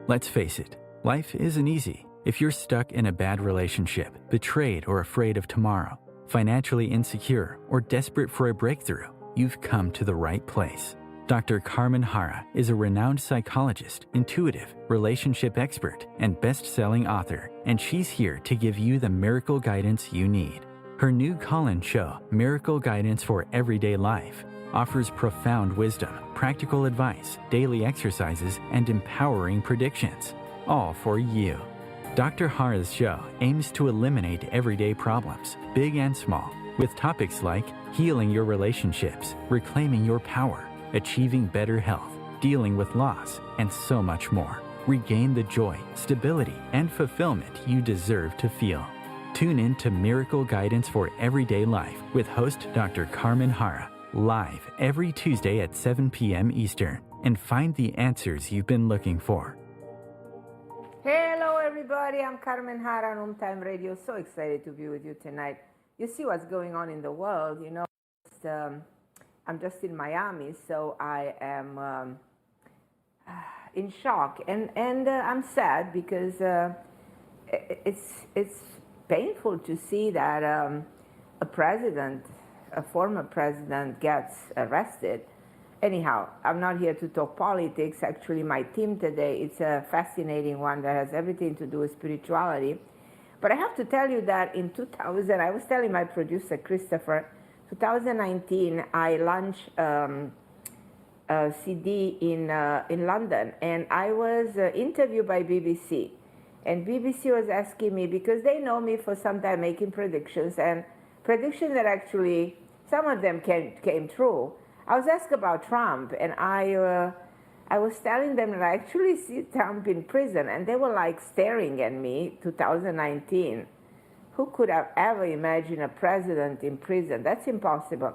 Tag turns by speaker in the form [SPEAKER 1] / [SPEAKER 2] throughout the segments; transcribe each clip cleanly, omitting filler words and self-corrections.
[SPEAKER 1] Let's face it, life isn't easy. If you're stuck in a bad relationship, betrayed or afraid of tomorrow, financially insecure, or desperate for a breakthrough, you've come to the right place. Dr. Carmen Harra is a renowned psychologist, intuitive, relationship expert, and best-selling author, and she's here to give you the miracle guidance you need. Her new call-in show, Miracle Guidance for Everyday Life, offers profound wisdom, practical advice, daily exercises, and empowering predictions, all for you. Dr. Harra's show aims to eliminate everyday problems, big and small, with topics like healing your relationships, reclaiming your power, achieving better health, dealing with loss, and so much more. Regain the joy, stability, and fulfillment you deserve to feel. Tune in to Miracle Guidance for Everyday Life with host Dr. Carmen Harra, live every Tuesday at 7 p.m. Eastern, and find the answers you've been looking for.
[SPEAKER 2] Hello everybody, I'm Carmen Harra on OMTimes Radio. So excited to be with you tonight. You see what's going on in the world, you know. I'm just in Miami, so I am in shock, and I'm sad because it's painful to see that a former president gets arrested. Anyhow, I'm not here to talk politics. Actually, my theme today, it's a fascinating one that has everything to do with spirituality. But I have to tell you that in 2000, I was telling my producer, Christopher, 2019, I launched a CD in London, and I was interviewed by BBC. And BBC was asking me, because they know me for some time making predictions, and predictions that actually, some of them came true. I was asked about Trump, and I was telling them that I actually see Trump in prison, and they were like staring at me, 2019. Who could have ever imagined a president in prison? That's impossible.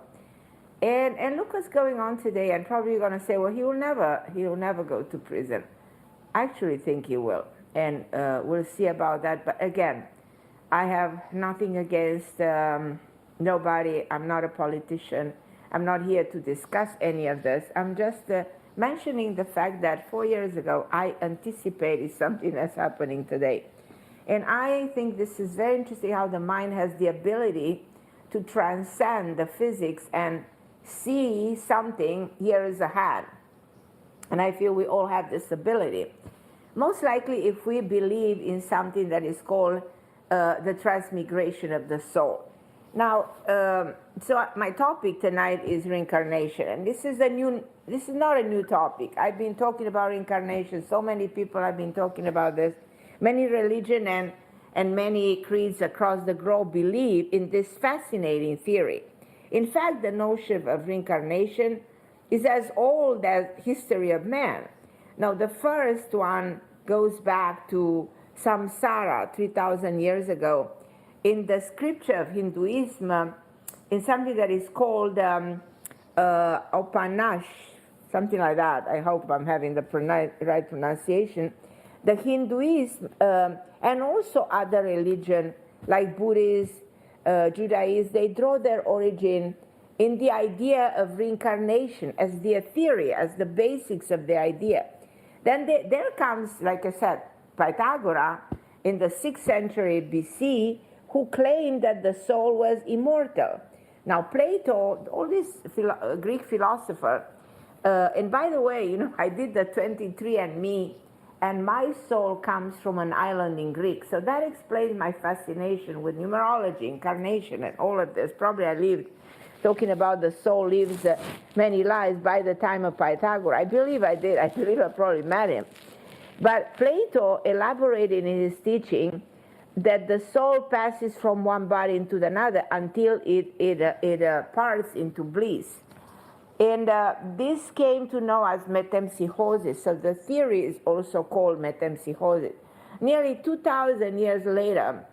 [SPEAKER 2] And look what's going on today, and probably you're going to say, well, he will never go to prison. I actually think he will, and we'll see about that. But again, I have nothing against nobody. I'm not a politician. I'm not here to discuss any of this. I'm just mentioning the fact that 4 years ago, I anticipated something that's happening today. And I think this is very interesting how the mind has the ability to transcend the physics and see something years ahead. And I feel we all have this ability. Most likely if we believe in something that is called the transmigration of the soul. Now, so my topic tonight is reincarnation, and this is not a new topic. I've been talking about reincarnation. So many people have been talking about this. Many religions and many creeds across the globe believe in this fascinating theory. In fact, the notion of reincarnation is as old as history of man. Now, the first one goes back to samsara 3,000 years ago. In the scripture of Hinduism, in something that is called Upanash, something like that. I hope I'm having the right pronunciation. The Hinduism and also other religions like Buddhism, Judaism, they draw their origin in the idea of reincarnation as the theory, as the basics of the idea. Then there comes, like I said, Pythagoras in the 6th century BC, who claimed that the soul was immortal. Now Plato, all these Greek philosophers, and by the way, you know, I did the 23andMe, and my soul comes from an island in Greek. So that explains my fascination with numerology, incarnation, and all of this. Probably I lived talking about the soul lives many lives by the time of Pythagoras. I believe I did. I believe I probably met him. But Plato elaborated in his teaching that the soul passes from one body into another until it parts into bliss. And this came to know as metempsychosis. So the theory is also called metempsychosis. Nearly 2,000 years later,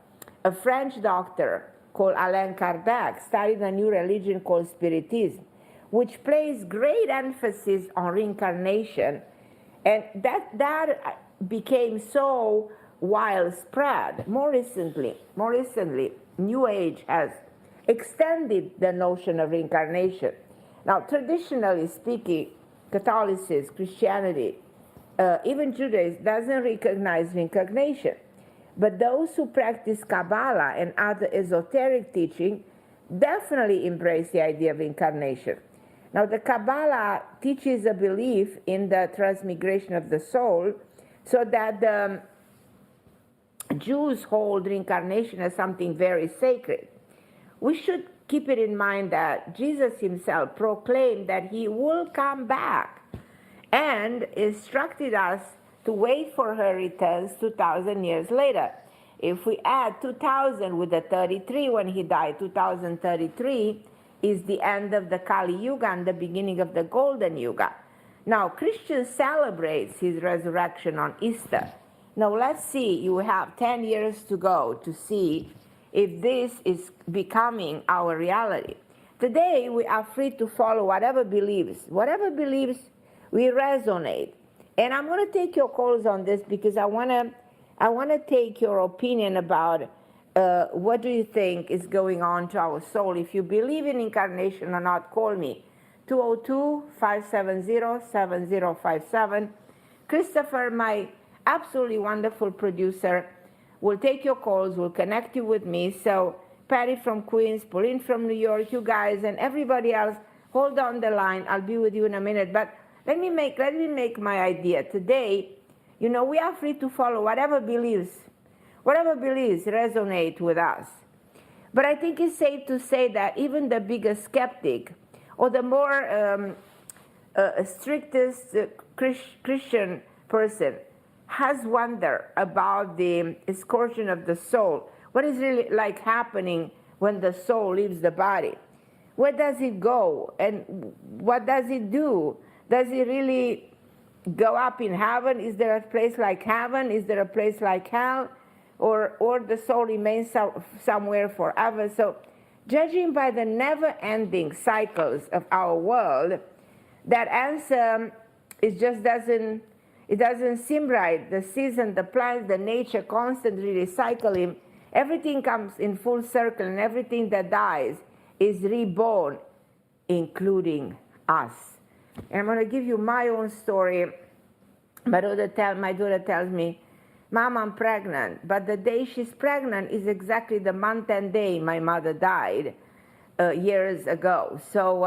[SPEAKER 2] a French doctor called Allan Kardec started a new religion called Spiritism, which placed great emphasis on reincarnation. And that became so widespread. More recently, New Age has extended the notion of reincarnation. Now, traditionally speaking, Catholicism, Christianity, even Judaism doesn't recognize reincarnation. But those who practice Kabbalah and other esoteric teaching definitely embrace the idea of incarnation. Now, the Kabbalah teaches a belief in the transmigration of the soul, so that the Jews hold reincarnation as something very sacred. We should keep it in mind that Jesus himself proclaimed that he will come back and instructed us to wait for her returns 2,000 years later. If we add 2,000 with the 33 when he died, 2033 is the end of the Kali Yuga and the beginning of the Golden Yuga. Now, Christians celebrate his resurrection on Easter. Now, let's see, you have 10 years to go to see if this is becoming our reality. Today, we are free to follow whatever beliefs we resonate. And I'm going to take your calls on this because I want to take your opinion about what do you think is going on to our soul. If you believe in incarnation or not, call me. 202-570-7057. Christopher, my absolutely wonderful producer, will take your calls, will connect you with me. So Patty from Queens, Pauline from New York, you guys, and everybody else, hold on the line. I'll be with you in a minute. But let me make my idea. Today, we are free to follow whatever beliefs resonate with us. But I think it's safe to say that even the biggest skeptic or the more strictest Christian person has wondered about the excursion of the soul. What is really like happening when the soul leaves the body? Where does it go? And what does it do? Does it really go up in heaven? Is there a place like heaven? Is there a place like hell? Or the soul remains somewhere forever? So, judging by the never-ending cycles of our world, that answer doesn't seem right. The season, the plants, the nature constantly recycling. Everything comes in full circle, and everything that dies is reborn, including us. And I'm going to give you my own story. My daughter tells me, Mom, I'm pregnant. But the day she's pregnant is exactly the month and day my mother died years ago. So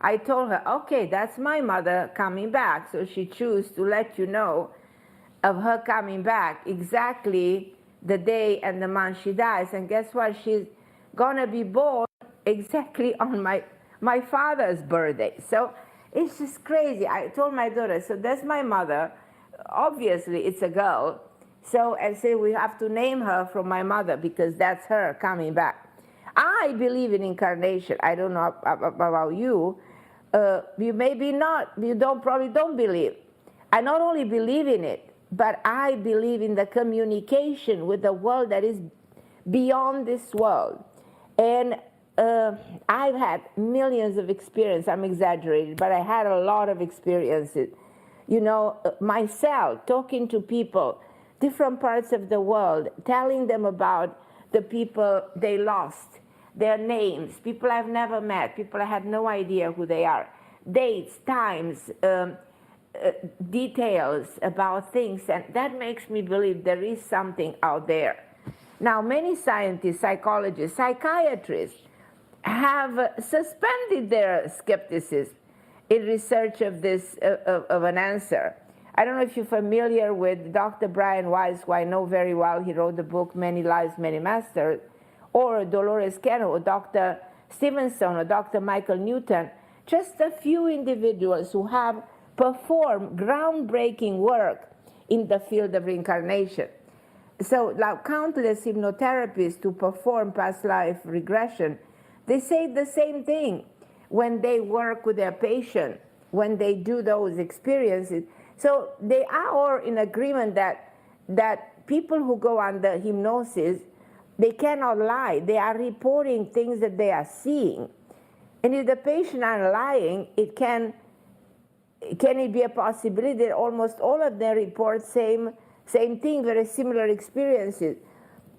[SPEAKER 2] I told her, okay, that's my mother coming back. So she chose to let you know of her coming back exactly the day and the month she dies. And guess what? She's going to be born exactly on my father's birthday. So it's just crazy. I told my daughter, so that's my mother. Obviously, it's a girl. So I say we have to name her from my mother because that's her coming back. I believe in incarnation. I don't know about you. You maybe not. You probably don't believe. I not only believe in it, but I believe in the communication with the world that is beyond this world. And I've had millions of experiences. I'm exaggerating, but I had a lot of experiences. Myself, talking to people, different parts of the world, telling them about the people they lost, their names, people I've never met, people I had no idea who they are, dates, times, details about things, and that makes me believe there is something out there. Now, many scientists, psychologists, psychiatrists have suspended their skepticism in research of this, of an answer. I don't know if you're familiar with Dr. Brian Weiss, who I know very well. He wrote the book, Many Lives, Many Masters, or Dolores Cannon, or Dr. Stevenson, or Dr. Michael Newton. Just a few individuals who have performed groundbreaking work in the field of reincarnation. So, like countless hypnotherapists who perform past life regression, they say the same thing when they work with their patient, when they do those experiences. So they are all in agreement that people who go under hypnosis, they cannot lie. They are reporting things that they are seeing. And if the patient are lying, can it be a possibility that almost all of them report same thing, very similar experiences?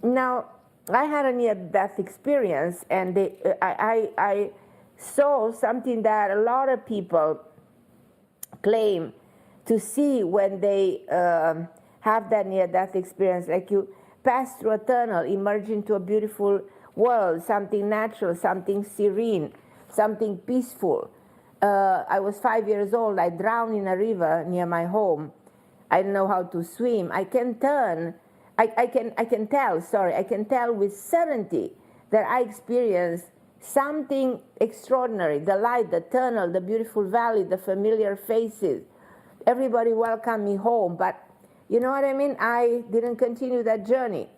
[SPEAKER 2] Now, I had a near-death experience, and I saw something that a lot of people claim to see when they have that near-death experience, like you pass through a tunnel, emerge into a beautiful world, something natural, something serene, something peaceful. I was 5 years old. I drowned in a river near my home. I don't know how to swim. I can tell with certainty that I experienced something extraordinary. The light, the tunnel, the beautiful valley, the familiar faces. Everybody welcomed me home, but you know what I mean? I didn't continue that journey.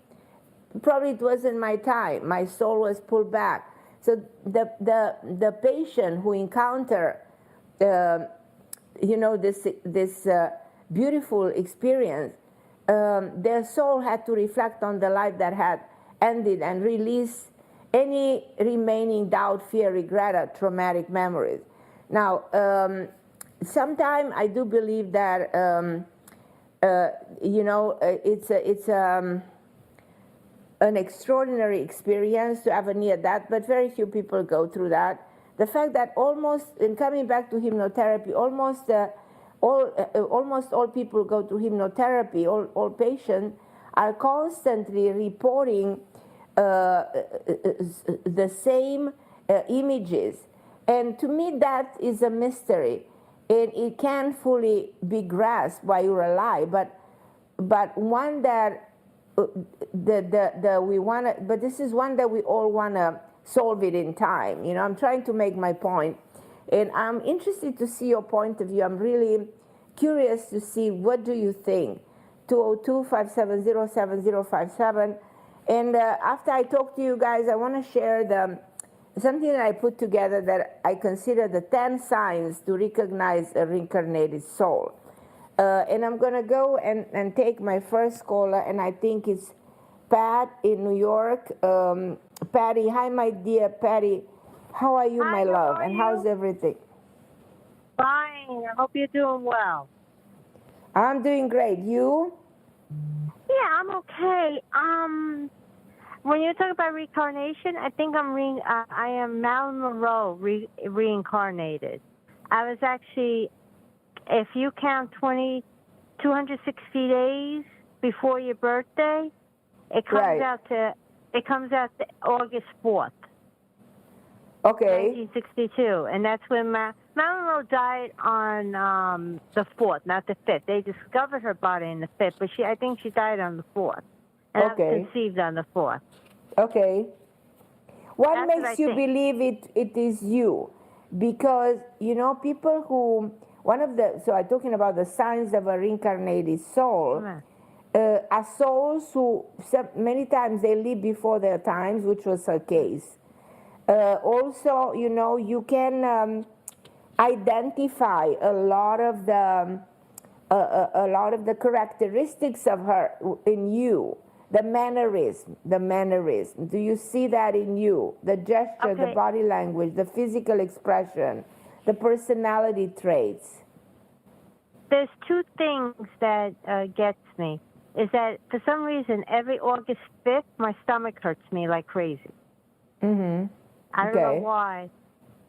[SPEAKER 2] Probably it wasn't my time. My soul was pulled back. So the patient who encountered, this beautiful experience, their soul had to reflect on the life that had ended and release any remaining doubt, fear, regret, or traumatic memories. Now, sometimes I do believe that it's an extraordinary experience to have a near death, but very few people go through that. The fact that almost, in coming back to hypnotherapy, almost all people go to hypnotherapy, all patients are constantly reporting the same images. And to me, that is a mystery. And it can't fully be grasped while you're alive, but one that we want to, but this is one that we all want to solve it in time. You know, I'm trying to make my point, and I'm interested to see your point of view. I'm really curious to see, what do you think? 202-570-7057. And after I talk to you guys, I want to share something that I put together that I consider the 10 signs to recognize a reincarnated soul. And I'm going to go and take my first caller, and I think it's Pat in New York. Patty, hi, my dear Patty. How are you,
[SPEAKER 3] Hi,
[SPEAKER 2] my love?
[SPEAKER 3] how are
[SPEAKER 2] And
[SPEAKER 3] you?
[SPEAKER 2] how's everything?
[SPEAKER 3] Fine. I hope you're doing well.
[SPEAKER 2] I'm doing great. You?
[SPEAKER 3] Yeah, I'm okay. When you talk about reincarnation, I think I am Marilyn Monroe reincarnated. I was actually, if you count 260 days before your birthday, it comes out to August 4th.
[SPEAKER 2] Okay.
[SPEAKER 3] 1962, and that's when Marilyn Monroe died on the 4th, not the 5th. They discovered her body on the 5th, but I think she died on the 4th, and I was conceived on the 4th.
[SPEAKER 2] Okay. What
[SPEAKER 3] That's
[SPEAKER 2] makes you believe it is you? Because, you know, people who, so I'm talking about the signs of a reincarnated soul, are souls who, many times they live before their times, which was her case. Also, you know, you can identify a lot of the characteristics of her in you. The mannerism. Do you see that in you? The gesture, the body language, the physical expression, the personality traits.
[SPEAKER 3] There's two things that gets me. Is that for some reason every August 5th my stomach hurts me like crazy.
[SPEAKER 2] Mm-hmm.
[SPEAKER 3] I don't know why.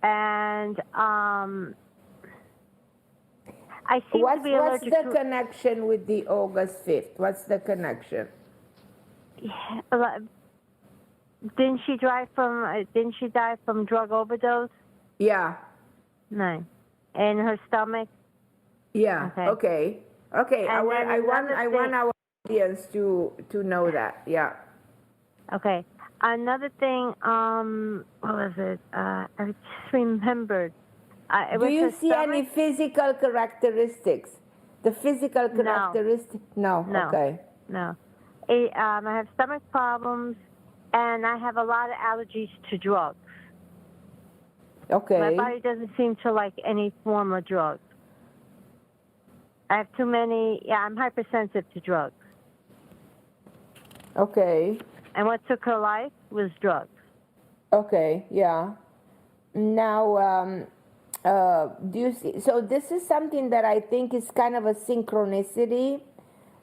[SPEAKER 3] And I seem to be allergic to...
[SPEAKER 2] What's the connection with the August 5th? What's the connection?
[SPEAKER 3] Didn't she die from drug overdose?
[SPEAKER 2] Yeah.
[SPEAKER 3] No. In her stomach?
[SPEAKER 2] Yeah. Okay. I want our audience to know that. Yeah.
[SPEAKER 3] Okay. Another thing, what was it? I just remembered.
[SPEAKER 2] Do you see any physical characteristics? The physical characteristics? No. Okay.
[SPEAKER 3] No. I have stomach problems, and I have a lot of allergies to drugs.
[SPEAKER 2] Okay.
[SPEAKER 3] My body doesn't seem to like any form of drugs. I have too many. Yeah, I'm hypersensitive to drugs.
[SPEAKER 2] Okay.
[SPEAKER 3] And what took her life was drugs.
[SPEAKER 2] Okay. Yeah. Now, do you see? So this is something that I think is kind of a synchronicity.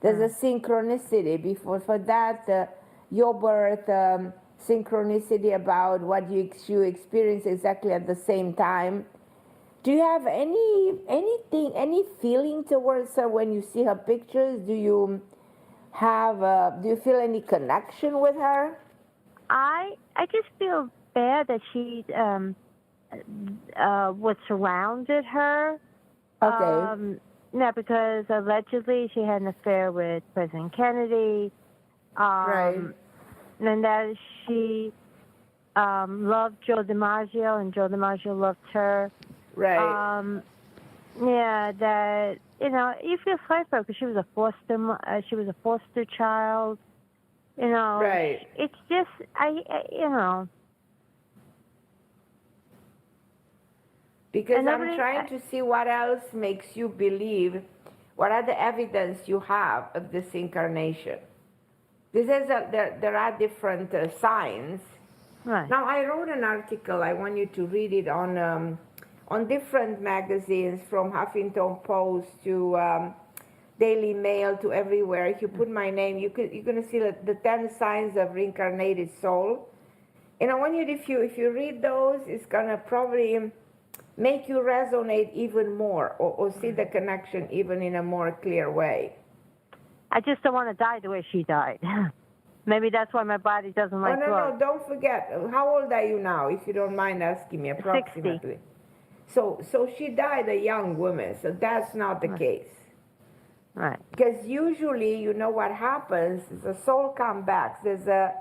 [SPEAKER 2] There's a synchronicity for that, your birth, synchronicity about what you experience exactly at the same time. Do you have any feeling towards her when you see her pictures? Do you feel any connection with her?
[SPEAKER 3] I just feel bad that she what surrounded her.
[SPEAKER 2] Okay.
[SPEAKER 3] Yeah, because allegedly she had an affair with President Kennedy.
[SPEAKER 2] Right.
[SPEAKER 3] And that she loved Joe DiMaggio, and Joe DiMaggio loved her.
[SPEAKER 2] Right.
[SPEAKER 3] Yeah, that you feel sorry for her because she was a foster child.
[SPEAKER 2] Right.
[SPEAKER 3] It's just
[SPEAKER 2] Because I'm trying to see what else makes you believe. What are the evidence you have of this incarnation? There are different signs.
[SPEAKER 3] Right.
[SPEAKER 2] Now, I wrote an article. I want you to read it on different magazines, from Huffington Post to Daily Mail to everywhere. If you put my name, you're going to see the 10 signs of reincarnated soul. And I want you, if you read those, it's going to probably make you resonate even more, or see the connection even in a more clear way.
[SPEAKER 3] I just don't want to die the way she died. Maybe that's why my body doesn't like drugs.
[SPEAKER 2] No, don't forget. How old are you now, if you don't mind asking me, approximately?
[SPEAKER 3] 60.
[SPEAKER 2] So she died a young woman, so that's not the case.
[SPEAKER 3] Right.
[SPEAKER 2] Because usually, what happens is the soul comes back. There's a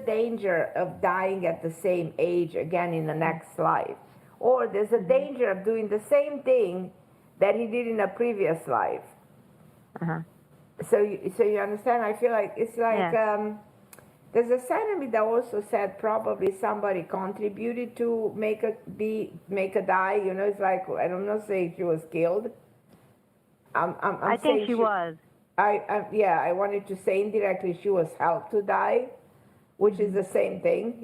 [SPEAKER 2] danger of dying at the same age again in the next life. Or there's a danger of doing the same thing that he did in a previous life.
[SPEAKER 3] Uh-huh.
[SPEAKER 2] So you understand? I feel like it's like there's a side of me that also said probably somebody contributed to make her die. It's like, I don't know, say she was killed.
[SPEAKER 3] I think she was.
[SPEAKER 2] I wanted to say indirectly she was helped to die, which is the same thing,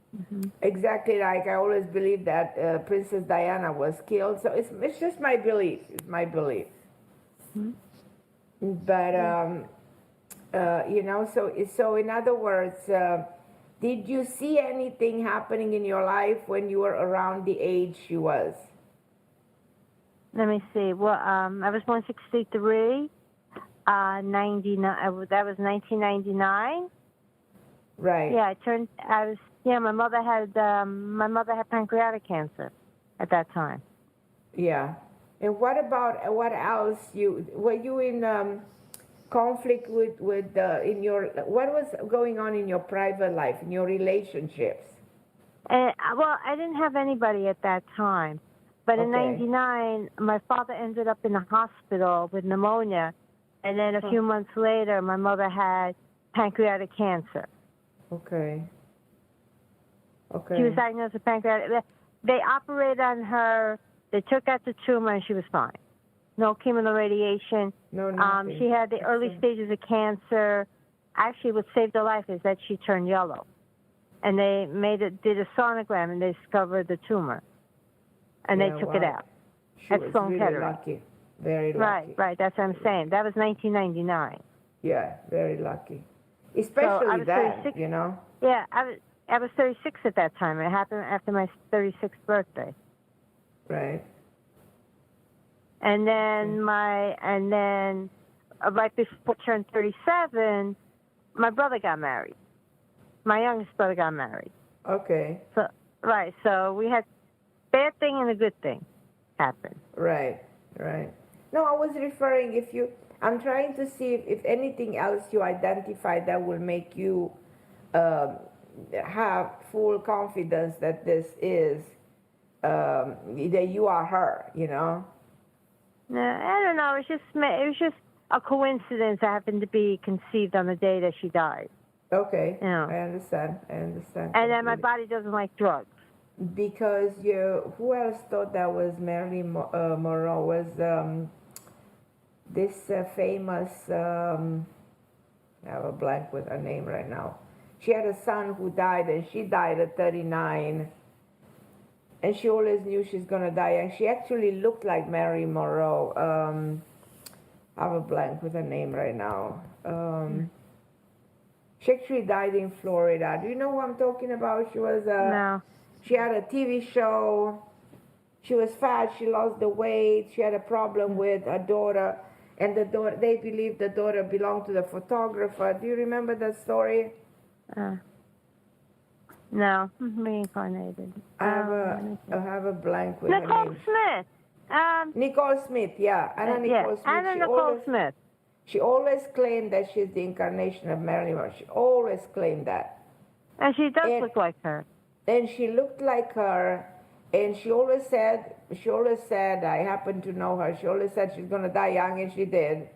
[SPEAKER 3] Mm-hmm.
[SPEAKER 2] Exactly, like I always believed that Princess Diana was killed. So it's just my belief. It's my belief.
[SPEAKER 3] Mm-hmm.
[SPEAKER 2] But so in other words, did you see anything happening in your life when you were around the age she was?
[SPEAKER 3] Let me see. Well, I was born 63, 99. That was 1999.
[SPEAKER 2] Right.
[SPEAKER 3] Yeah, my mother had pancreatic cancer at that time.
[SPEAKER 2] Yeah. And what else? Were you in conflict with what was going on in your private life, in your relationships?
[SPEAKER 3] Well, I didn't have anybody at that time. But in 99, my father ended up in the hospital with pneumonia. And then a few months later, my mother had pancreatic cancer.
[SPEAKER 2] Okay.
[SPEAKER 3] She was diagnosed with pancreatic. They operated on her. They took out the tumor, and she was fine. No chemo, no radiation.
[SPEAKER 2] No, nothing.
[SPEAKER 3] She had the early stages of cancer. Actually, what saved her life is that she turned yellow. And they did a sonogram, and they discovered the tumor. And they took it out.
[SPEAKER 2] She was really lucky. Very lucky.
[SPEAKER 3] Right. That's what I'm saying. That was 1999.
[SPEAKER 2] Yeah, very lucky. Especially that, 36,
[SPEAKER 3] Yeah, I was 36 at that time. It happened after my 36th birthday.
[SPEAKER 2] Right.
[SPEAKER 3] And then right before I turned 37, my brother got married. My youngest brother got married.
[SPEAKER 2] Okay.
[SPEAKER 3] So we had bad thing and a good thing happen.
[SPEAKER 2] Right. No, I was referring, I'm trying to see if anything else you identify that will make you have full confidence that this is, that you are her,
[SPEAKER 3] No, I don't know. It was just a coincidence. I happened to be conceived on the day that she died.
[SPEAKER 2] Okay. I understand.
[SPEAKER 3] And then my body doesn't like drugs.
[SPEAKER 2] Because who else thought that was Marilyn Monroe? Was this famous, I have a blank with her name right now. She had a son who died, and she died at 39. And she always knew she's going to die. And she actually looked like Marilyn Monroe. I have a blank with her name right now. She actually died in Florida. Do you know who I'm talking about? She was
[SPEAKER 3] No.
[SPEAKER 2] She had a TV show. She was fat. She lost the weight. She had a problem with her daughter, and the daughter. They believed the daughter belonged to the photographer. Do you remember that story?
[SPEAKER 3] No, reincarnated.
[SPEAKER 2] I have a blank with her
[SPEAKER 3] Nicole
[SPEAKER 2] name.
[SPEAKER 3] Smith.
[SPEAKER 2] Nicole Smith, yeah, Anna Nicole Smith.
[SPEAKER 3] Anna Nicole Smith.
[SPEAKER 2] She always claimed that she's the incarnation of Marilyn Monroe. She always claimed that.
[SPEAKER 3] And she does look like her.
[SPEAKER 2] And she looked like her, and she always said, I happen to know her, she always said she's going to die young, and she did.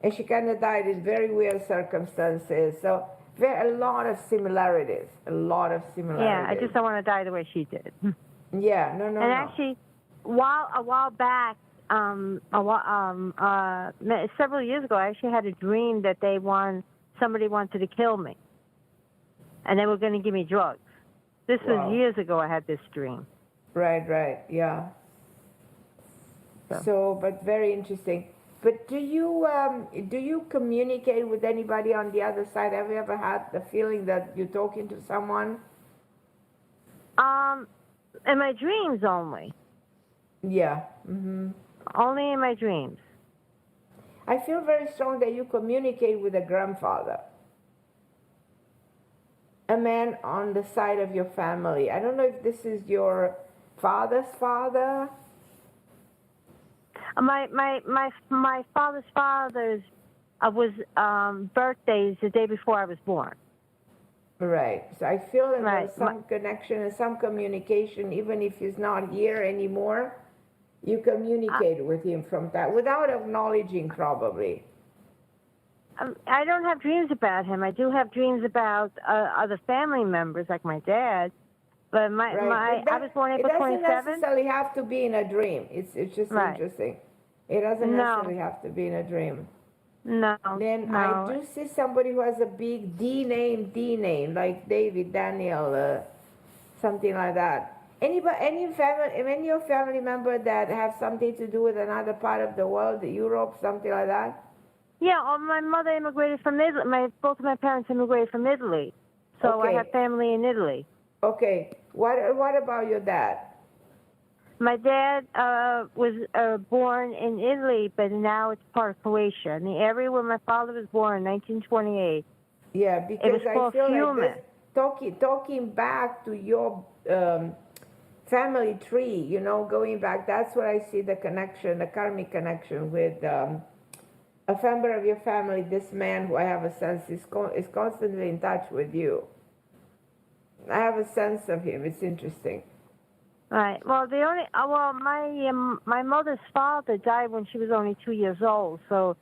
[SPEAKER 2] And she kind of died in very weird circumstances. So a lot of similarities.
[SPEAKER 3] Yeah, I just don't want to die the way she did.
[SPEAKER 2] Yeah, no.
[SPEAKER 3] And actually, a while back, several years ago, I actually had a dream that somebody wanted to kill me, and they were going to give me drugs. This was years ago. I had this dream.
[SPEAKER 2] Right, yeah. So, but very interesting. But do you communicate with anybody on the other side? Have you ever had the feeling that you're talking to someone?
[SPEAKER 3] In my dreams only.
[SPEAKER 2] Yeah. Mm-hmm.
[SPEAKER 3] Only in my dreams.
[SPEAKER 2] I feel very strong that you communicate with a grandfather. A man on the side of your family. I don't know if this is your father's father.
[SPEAKER 3] My father's was birthdays the day before I was born.
[SPEAKER 2] Right. So I feel that there's some connection and some communication, even if he's not here anymore. You communicate with him from that without acknowledging, probably.
[SPEAKER 3] I don't have dreams about him. I do have dreams about other family members, like my dad. But I was born April 27th.
[SPEAKER 2] It doesn't necessarily have to be in a dream. It's just interesting. It doesn't necessarily have to be in a dream.
[SPEAKER 3] No.
[SPEAKER 2] Then I do see somebody who has a big D name, like David, Daniel, something like that. Any of your family members that have something to do with another part of the world, Europe, something like that?
[SPEAKER 3] Yeah, my mother immigrated from Italy. Both of my parents immigrated from Italy. So I have family in Italy.
[SPEAKER 2] Okay. What about your dad?
[SPEAKER 3] My dad was born in Italy, but now it's part of Croatia, in the area where my father was born in 1928.
[SPEAKER 2] Yeah, because I feel
[SPEAKER 3] Human.
[SPEAKER 2] like this, talking back to your family tree, going back, that's where I see the connection, the karmic connection with a member of your family, this man who I have a sense is constantly in touch with you. I have a sense of him. It's interesting.
[SPEAKER 3] Right. Well, my mother's father died when she was only 2 years old, so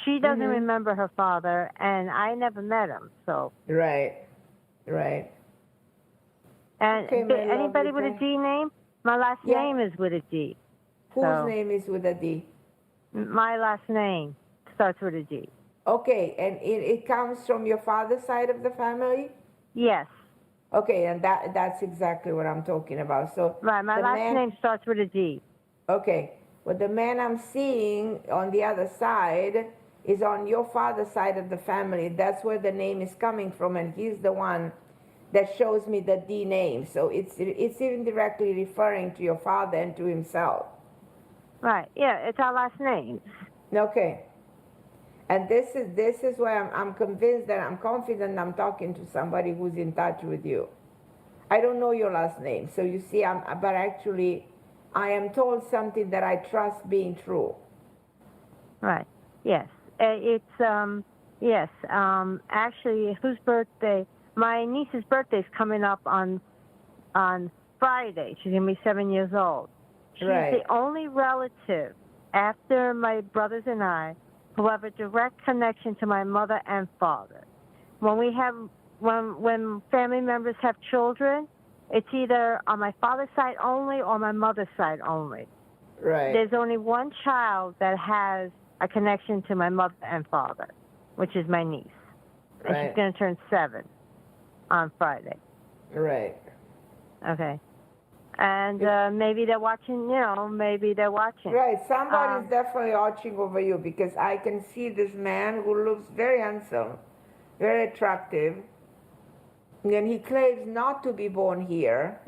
[SPEAKER 3] she doesn't remember her father, and I never met him. So. Right. And anybody with a D name? My last name is with a D.
[SPEAKER 2] Whose name is with a D?
[SPEAKER 3] My last name starts with a D.
[SPEAKER 2] Okay, and it comes from your father's side of the family?
[SPEAKER 3] Yes.
[SPEAKER 2] Okay, and that's exactly what I'm talking about. So
[SPEAKER 3] right, my last name starts with a D.
[SPEAKER 2] Okay, well, the man I'm seeing on the other side is on your father's side of the family. That's where the name is coming from, and he's the one that shows me the D name. So it's even directly referring to your father and to himself.
[SPEAKER 3] Right. Yeah, it's our last names.
[SPEAKER 2] Okay. And this is why I'm convinced that I'm confident I'm talking to somebody who's in touch with you. I don't know your last name, so you see, but actually, I am told something that I trust being true.
[SPEAKER 3] Right. Yes. Yes. Actually, whose birthday? My niece's birthday is coming up on Friday. She's gonna be 7 years old. She's the only relative after my brothers and I who have a direct connection to my mother and father. When family members have children, it's either on my father's side only or my mother's side only.
[SPEAKER 2] Right.
[SPEAKER 3] There's only one child that has a connection to my mother and father, which is my niece. And she's going to turn 7 on Friday.
[SPEAKER 2] Right.
[SPEAKER 3] Okay. And maybe they're watching, maybe they're watching.
[SPEAKER 2] Right. Somebody's definitely watching over you, because I can see this man who looks very handsome, very attractive. And he claims not to be born here,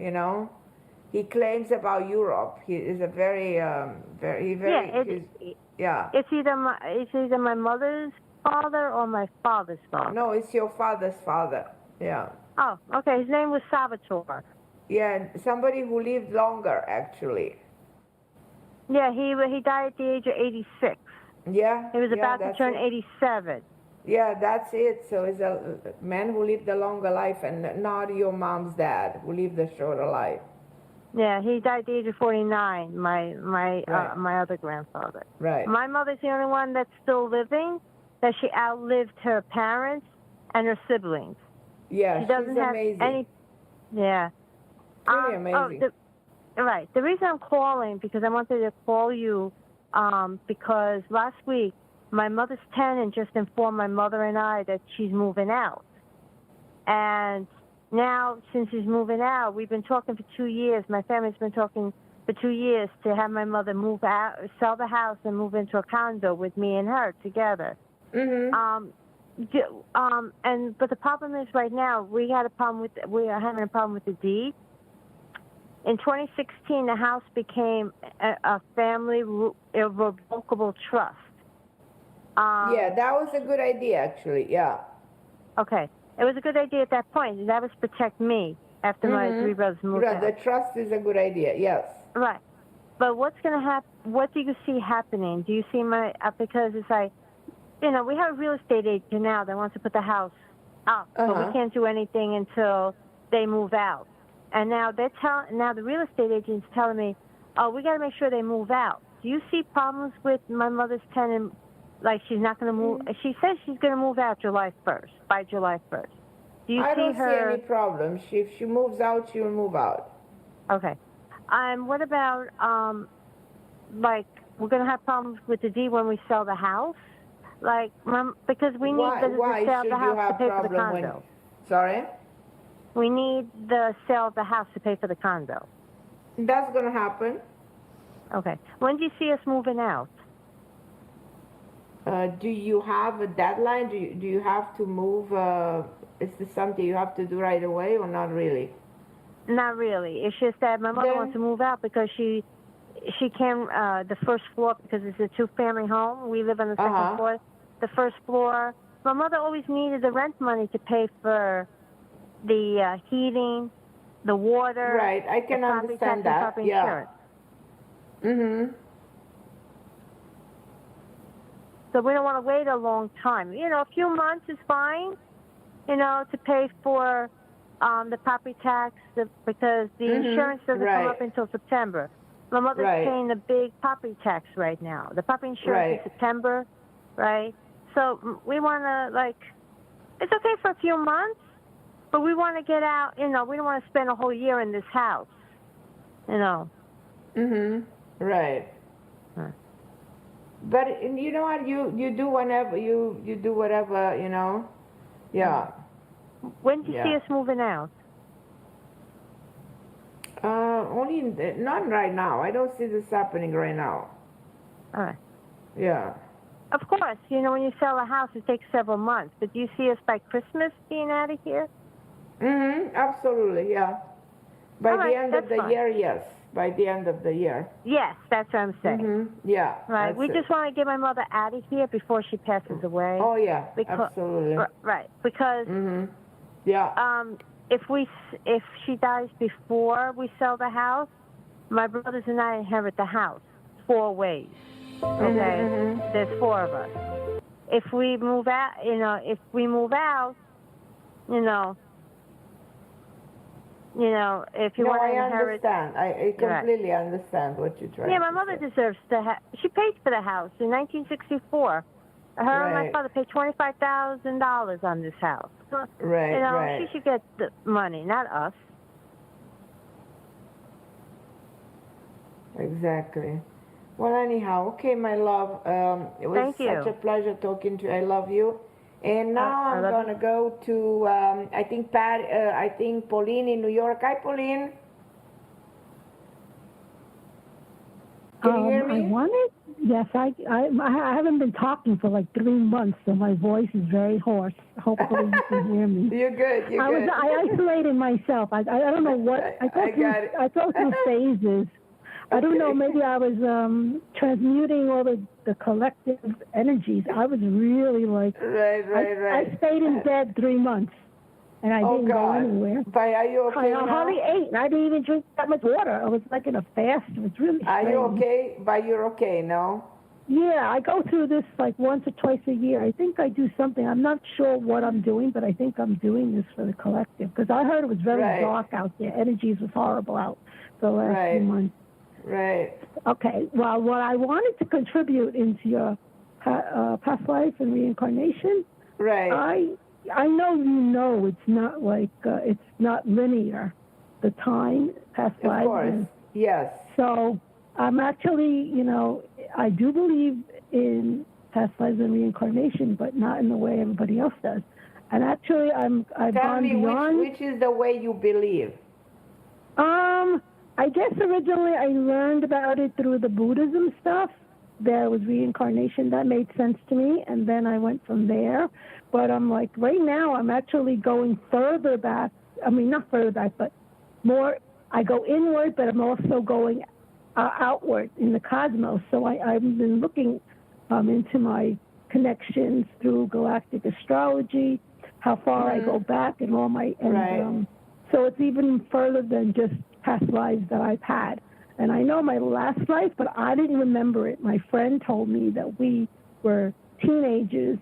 [SPEAKER 2] he claims about Europe. He is a very, yeah.
[SPEAKER 3] It's either my mother's father or my father's father.
[SPEAKER 2] No, it's your father's father. Yeah.
[SPEAKER 3] Oh, okay. His name was Salvatore.
[SPEAKER 2] Yeah, somebody who lived longer, actually.
[SPEAKER 3] Yeah, he died at the age of 86.
[SPEAKER 2] Yeah.
[SPEAKER 3] He was about to turn 87.
[SPEAKER 2] Yeah, that's it. So it's a man who lived a longer life, and not your mom's dad who lived a shorter life.
[SPEAKER 3] Yeah, he died at the age of 49. My
[SPEAKER 2] Right.
[SPEAKER 3] other grandfather.
[SPEAKER 2] Right.
[SPEAKER 3] My mother's the only one that's still living. That she outlived her parents and her siblings.
[SPEAKER 2] Yeah,
[SPEAKER 3] she doesn't
[SPEAKER 2] she's
[SPEAKER 3] have
[SPEAKER 2] amazing.
[SPEAKER 3] any. Yeah.
[SPEAKER 2] Pretty amazing.
[SPEAKER 3] Right. The reason I'm calling because I wanted to call you because last week my mother's tenant just informed my mother and I that she's moving out. And now, since she's moving out, we've been talking for 2 years. My family's been talking for 2 years to have my mother move out, sell the house, and move into a condo with me and her together.
[SPEAKER 2] Mm-hmm.
[SPEAKER 3] But the problem is right now we are having a problem with the deed. In 2016, the house became a family irrevocable trust.
[SPEAKER 2] Yeah, that was a good idea, actually. Yeah.
[SPEAKER 3] Okay. It was a good idea at that point, and that was to protect me after my three brothers moved out.
[SPEAKER 2] The trust is a good idea, yes.
[SPEAKER 3] Right. But what's going to happen? What do you see happening? Do you see because it's like, we have a real estate agent now that wants to put the house up, but we can't do anything until they move out. And now now the real estate agent's telling me, oh, we got to make sure they move out. Do you see problems with my mother's tenant? Like she's not going to move. She says she's going to move out by July 1st. Do you
[SPEAKER 2] I
[SPEAKER 3] see
[SPEAKER 2] don't
[SPEAKER 3] her?
[SPEAKER 2] see any problem. If she moves out, she will move out.
[SPEAKER 3] Okay. What about we're going to have problems with the deed when we sell the house? Because we need the sale of the house to pay for the condo.
[SPEAKER 2] Sorry?
[SPEAKER 3] We need the sale of the house to pay for the condo.
[SPEAKER 2] That's going to happen.
[SPEAKER 3] Okay. When do you see us moving out?
[SPEAKER 2] Do you have a deadline? Do you have to move? Is this something you have to do right away or not really?
[SPEAKER 3] Not really. It's just that my mother wants to move out because she can the first floor because it's a two-family home. We live on the second floor. The first floor. My mother always needed the rent money to pay for the heating, the water.
[SPEAKER 2] Right. I can understand that. Yeah.
[SPEAKER 3] Insurance. So we don't want to wait a long time. A few months is fine, to pay for the property tax because the insurance doesn't come up until September. My mother's paying the big property tax right now. The property insurance is September, right? So we want to, it's okay for a few months, but we want to get out, we don't want to spend a whole year in this house,
[SPEAKER 2] Right. But you know what? You do whenever you do whatever, Yeah.
[SPEAKER 3] When do you see us moving out?
[SPEAKER 2] Not right now. I don't see this happening right now.
[SPEAKER 3] All right.
[SPEAKER 2] Yeah.
[SPEAKER 3] Of course, when you sell a house, it takes several months. But do you see us by Christmas being out of here?
[SPEAKER 2] Absolutely, yeah. By the end of the year, yes. By the end of the year.
[SPEAKER 3] Yes, that's what I'm saying.
[SPEAKER 2] Yeah.
[SPEAKER 3] Right. We just want to get my mother out of here before she passes away.
[SPEAKER 2] Oh yeah, absolutely.
[SPEAKER 3] Right, because
[SPEAKER 2] yeah.
[SPEAKER 3] If she dies before we sell the house, my brothers and I inherit the house 4 ways. Okay, there's 4 of us. If we move out, if we you want to inherit.
[SPEAKER 2] I completely understand what you're trying to say.
[SPEAKER 3] Yeah, my mother deserves to have. She paid for the house in 1964. Her and my father paid $25,000 on this house.
[SPEAKER 2] Right,
[SPEAKER 3] she should get the money, not us.
[SPEAKER 2] Exactly. Well, anyhow, okay, my love. It was such a pleasure talking to you. I love you. And now I'm going to go to, I think Pauline in New York. Hi, Pauline. Can you hear me?
[SPEAKER 4] Yes, I haven't been talking for like 3 months, so my voice is very hoarse. Hopefully you can hear me.
[SPEAKER 2] You're good.
[SPEAKER 4] I isolated myself. I don't know what I go through phases. I don't know. Maybe I was transmuting all the collective energies. I was really like
[SPEAKER 2] right.
[SPEAKER 4] I stayed in bed 3 months, and I didn't go anywhere.
[SPEAKER 2] But are you okay now?
[SPEAKER 4] I hardly ate, and I didn't even drink that much water. I was like in a fast. It was really strange.
[SPEAKER 2] Are you okay? But you're okay, no?
[SPEAKER 4] Yeah, I go through this like once or twice a year. I think I do something. I'm not sure what I'm doing, but I think I'm doing this for the collective. Because I heard it was very dark out there. Energies was horrible out the last few months.
[SPEAKER 2] Right.
[SPEAKER 4] Okay. Well, what I wanted to contribute into your past life and reincarnation.
[SPEAKER 2] Right.
[SPEAKER 4] I know it's not like it's not linear. The time, past life.
[SPEAKER 2] Of course. Yes.
[SPEAKER 4] So I'm actually, I do believe in past lives and reincarnation, but not in the way everybody else does. And actually, I've gone beyond.
[SPEAKER 2] Which is the way you believe?
[SPEAKER 4] I guess originally I learned about it through the Buddhism stuff. There was reincarnation. That made sense to me, and then I went from there. But I'm like, right now, I'm actually going further back. I mean, not further back, but more. I go inward, but I'm also going outward in the cosmos. So I've been looking into my connections through galactic astrology, how far I go back, and all my. So it's even further than just past lives that I've had. And I know my last life, but I didn't remember it. My friend told me that we were teenagers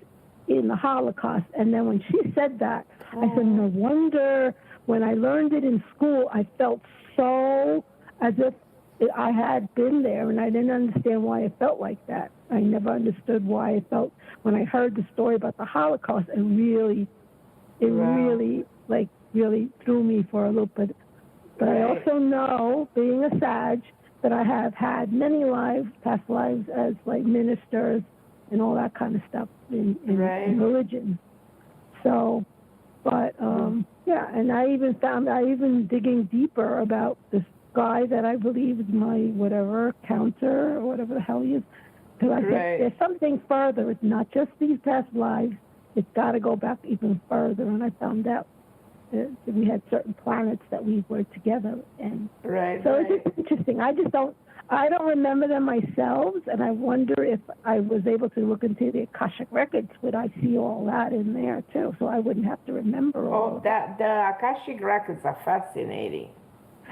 [SPEAKER 4] in the Holocaust. And then when she said that, I said, no wonder when I learned it in school, I felt so as if I had been there, and I didn't understand why I felt like that. I never understood why I felt when I heard the story about the Holocaust. It really threw me for a loop. But I also know, being a Sag, that I have had many past lives as like ministers and all that kind of stuff in religion. So, but and I even digging deeper about this guy that I believe is my whatever counter or whatever the hell he is. Because I said there's something further. It's not just these past lives. It's got to go back even further. And I found out we had certain planets that we were together, and so it's just interesting. I don't remember them myself, and I wonder if I was able to look into the Akashic records, would I see all that in there too, so I wouldn't have to remember all.
[SPEAKER 2] The Akashic records are fascinating.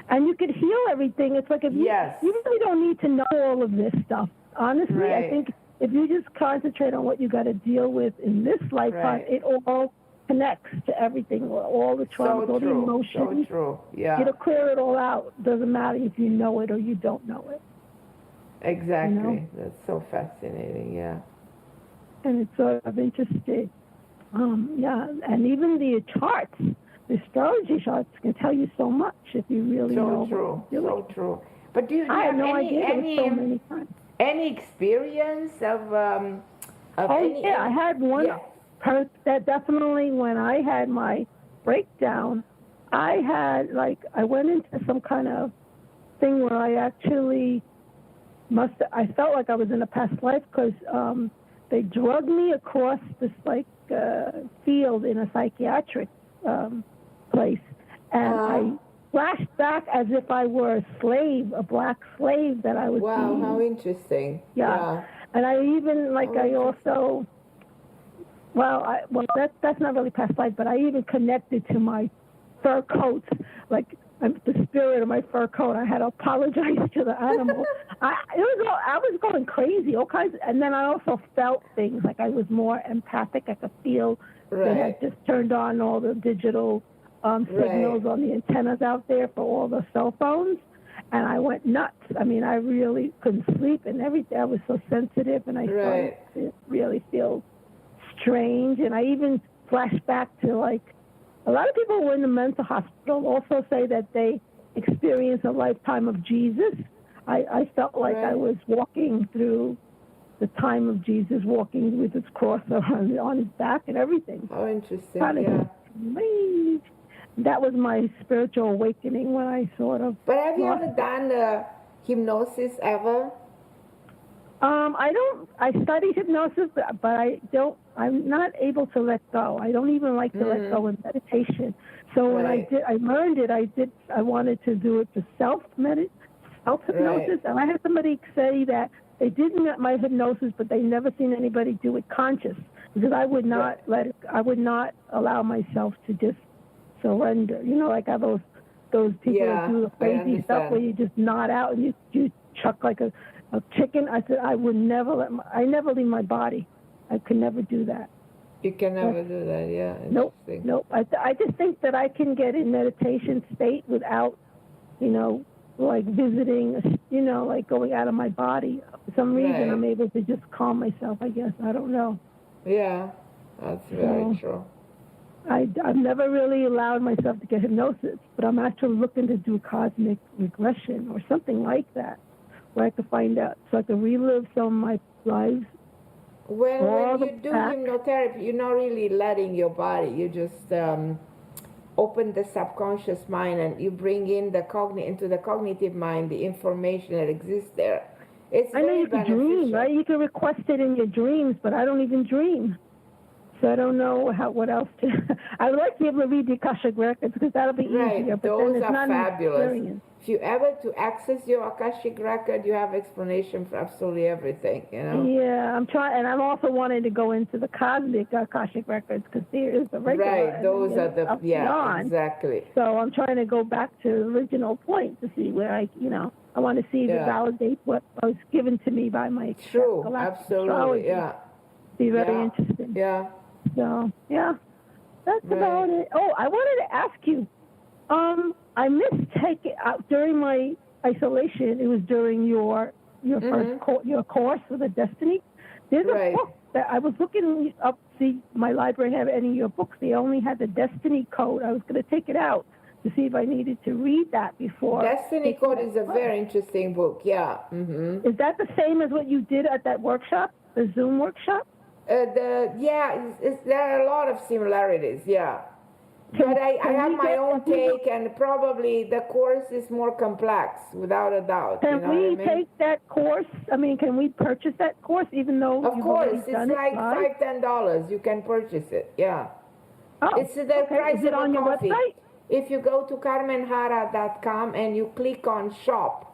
[SPEAKER 4] And you could heal everything. It's like if you really don't need to know all of this stuff. Honestly, I think if you just concentrate on what you got to deal with in this lifetime, it all connects to everything, all the traumas, all the emotions.
[SPEAKER 2] So true, yeah.
[SPEAKER 4] It'll clear it all out. Doesn't matter if you know it or you don't know it.
[SPEAKER 2] Exactly. That's so fascinating, yeah.
[SPEAKER 4] And it's sort of interesting. And even the charts, the astrology charts can tell you so much if you really know.
[SPEAKER 2] So true. But do you
[SPEAKER 4] I
[SPEAKER 2] have
[SPEAKER 4] had no idea there was so many times.
[SPEAKER 2] Any experience of
[SPEAKER 4] I had one. That definitely, when I had my breakdown, I went into some kind of thing where I actually I felt like I was in a past life because they drugged me across this field in a psychiatric place, and I flashed back as if I were a slave, a black slave that I was.
[SPEAKER 2] Wow,
[SPEAKER 4] being.
[SPEAKER 2] how interesting!
[SPEAKER 4] Yeah. And I even that's not really past life, but I even connected to my fur coats, like the spirit of my fur coat. I had to apologize to the animal. I was going crazy, all kinds, and then I also felt things like I was more empathic. I could feel that I just turned on all the digital signals on the antennas out there for all the cell phones, and I went nuts. I mean, I really couldn't sleep, and everything. I was so sensitive, and I started to really feel strange, and I even flashed back to a lot of people who were in the mental hospital also say that they experienced a lifetime of Jesus. I felt like I was walking through the time of Jesus, walking with his cross on his back and everything.
[SPEAKER 2] Oh, interesting,
[SPEAKER 4] Strange. That was my spiritual awakening when I sort of...
[SPEAKER 2] But have you ever done hypnosis ever?
[SPEAKER 4] I study hypnosis, but I'm not able to let go. I don't even like to let go in meditation. So when I learned it, I wanted to do it for self-hypnosis. Right. And I had somebody say that they did my hypnosis, but they never seen anybody do it conscious, because I would not I would not allow myself to just surrender. You know, like how those people that do the crazy stuff where you just nod out and you chuck like a chicken. I said I would never I never leave my body. I could never do that.
[SPEAKER 2] You can never do that, yeah.
[SPEAKER 4] Nope. I just think that I can get in meditation state without, like visiting, like going out of my body. For some reason, I'm able to just calm myself, I guess. I don't know.
[SPEAKER 2] Yeah, that's very true.
[SPEAKER 4] I've never really allowed myself to get hypnosis, but I'm actually looking to do cosmic regression or something like that, where I could find out, so I can relive some of my lives.
[SPEAKER 2] When you do hypnotherapy, you're not really letting your body. You just open the subconscious mind and you bring in into the cognitive mind the information that exists there. It's
[SPEAKER 4] I know you can dream, right? You can request it in your dreams, but I don't even dream. So I don't know what else to. I would like to be able to read the Akashic records, because that'll be easier. But
[SPEAKER 2] those
[SPEAKER 4] then it's
[SPEAKER 2] are
[SPEAKER 4] not
[SPEAKER 2] fabulous. If you ever to access your Akashic record, you have explanation for absolutely everything.
[SPEAKER 4] Yeah, I'm trying, and I'm also wanting to go into the cosmic Akashic records, because there is the regular.
[SPEAKER 2] Right, those are the exactly.
[SPEAKER 4] So I'm trying to go back to the original point to see where I want to see if it validates what was given to me by my
[SPEAKER 2] absolutely,
[SPEAKER 4] astrology.
[SPEAKER 2] Yeah.
[SPEAKER 4] Be very interesting.
[SPEAKER 2] Yeah.
[SPEAKER 4] So that's about it. Oh, I wanted to ask you. I missed taking during my isolation. It was during your first course with the Destiny. There's a book that I was looking up. See, my library have any of your books. They only had the Destiny Code. I was going to take it out to see if I needed to read that before.
[SPEAKER 2] Destiny Code is a very interesting book. Yeah. Mm-hmm.
[SPEAKER 4] Is that the same as what you did at that workshop, the Zoom workshop?
[SPEAKER 2] There are a lot of similarities. Yeah. But I have my own take, and probably the course is more complex, without a doubt.
[SPEAKER 4] Can we take that course? I mean, can we purchase that course, even though
[SPEAKER 2] Of course, it's like $5-10. You can purchase it, yeah.
[SPEAKER 4] Oh,
[SPEAKER 2] it's the price
[SPEAKER 4] is it
[SPEAKER 2] of
[SPEAKER 4] on your
[SPEAKER 2] coffee.
[SPEAKER 4] website?
[SPEAKER 2] If you go to carmenharra.com and you click on shop,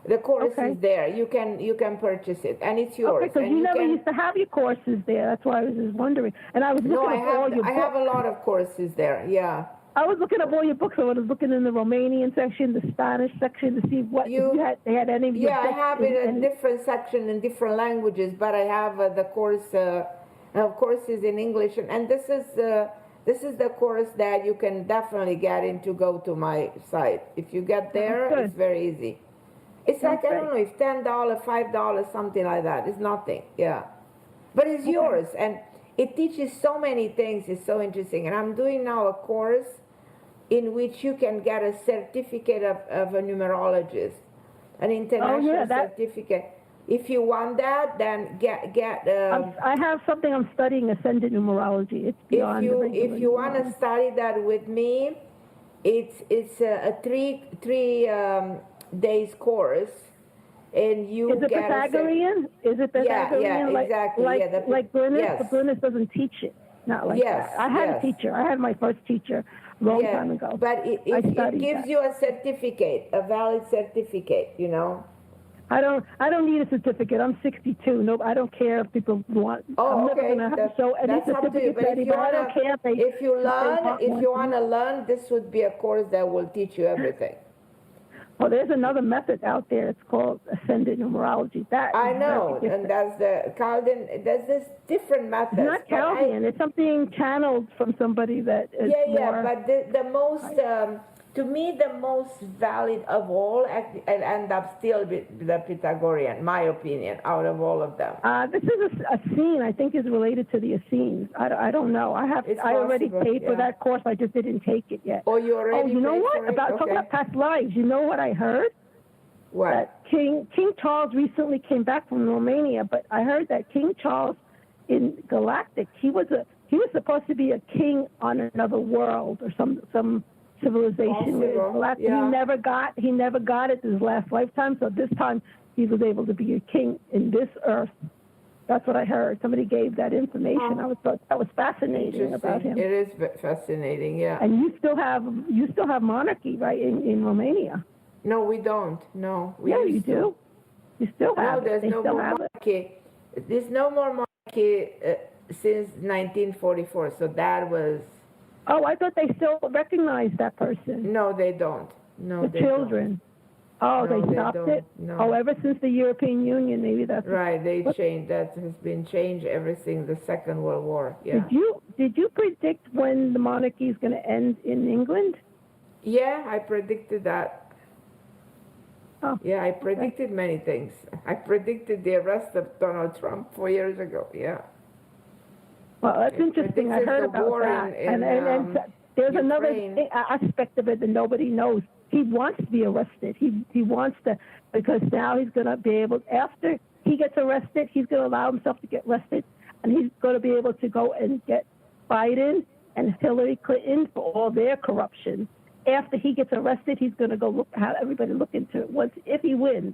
[SPEAKER 2] the course is there. You can purchase it, and it's yours.
[SPEAKER 4] Okay, because you never used to have your courses there. That's why I was just wondering. And I was looking at all your books.
[SPEAKER 2] I have a lot of courses there, yeah.
[SPEAKER 4] I was looking at all your books. I was looking in the Romanian section, the Spanish section, to see what they had any of your books.
[SPEAKER 2] Yeah, I have it in different section in different languages, but I have the course, courses in English. And this is the course that you can definitely get into. Go to my site. If you get there, it's very easy. It's like, I don't know, if $10, $5, something like that. It's nothing, yeah. But it's yours, and it teaches so many things. It's so interesting. And I'm doing now a course in which you can get a certificate of a numerologist, an international certificate. If you want that, then get.
[SPEAKER 4] I have something I'm studying, ascendant numerology. It's beyond
[SPEAKER 2] if you want to study that with me, it's a three days course, and you
[SPEAKER 4] Is it Pythagorean? Is it Pythagorean?
[SPEAKER 2] Yeah, exactly.
[SPEAKER 4] Like Glynis, but Glynis doesn't teach it. Not like that. I had a teacher. I had my first teacher a long time ago.
[SPEAKER 2] But it gives you a certificate, a valid certificate,
[SPEAKER 4] I don't need a certificate. I'm 62. No, I don't care if people want. I'm never going to have to show any certificate to anybody. I don't care
[SPEAKER 2] if you want to learn, this would be a course that will teach you everything.
[SPEAKER 4] Well, there's another method out there. It's called ascendant numerology.
[SPEAKER 2] I know, and that's the Chaldean. There's this different methods.
[SPEAKER 4] It's not Chaldean. It's something channeled from somebody that is more.
[SPEAKER 2] But the most, to me, the most valid of all, and end up still with the Pythagorean, my opinion, out of all of them.
[SPEAKER 4] This is a scene. I think is related to the Essenes. I don't know. I already paid for that course. I just didn't take it yet.
[SPEAKER 2] Oh, you already?
[SPEAKER 4] Oh, you know what? Talking about past lives. You know what I heard?
[SPEAKER 2] What?
[SPEAKER 4] That King Charles recently came back from Romania, but I heard that King Charles in Galactic, he was supposed to be a king on another world or some civilization.
[SPEAKER 2] Yeah.
[SPEAKER 4] He never got it his last lifetime. So this time he was able to be a king in this earth. That's what I heard. Somebody gave that information. I thought that was fascinating about him.
[SPEAKER 2] It is fascinating, yeah.
[SPEAKER 4] And you still have monarchy, right, in Romania?
[SPEAKER 2] No, we don't. No,
[SPEAKER 4] you do. You still have.
[SPEAKER 2] No, there's no more monarchy. There's no more monarchy since 1944. So that was.
[SPEAKER 4] Oh, I thought they still recognized that person.
[SPEAKER 2] No, they don't. No,
[SPEAKER 4] the children. Don't. Oh, no, they stopped it?
[SPEAKER 2] No.
[SPEAKER 4] Oh, ever since the European Union, maybe that's...
[SPEAKER 2] Right, they changed. That has been changed ever since the Second World War, yeah.
[SPEAKER 4] Did you predict when the monarchy is going to end in England?
[SPEAKER 2] Yeah, I predicted that.
[SPEAKER 4] Oh,
[SPEAKER 2] yeah, I predicted many things. I predicted the arrest of Donald Trump 4 years ago, yeah.
[SPEAKER 4] Well, that's interesting. I heard about that. And there's
[SPEAKER 2] Ukraine.
[SPEAKER 4] Another aspect of it that nobody knows. He wants to be arrested. He wants to, because now he's going to be able, after he gets arrested, he's going to allow himself to get arrested, and he's going to be able to go and get Biden and Hillary Clinton for all their corruption. After he gets arrested, he's going to go have everybody look into it if he wins.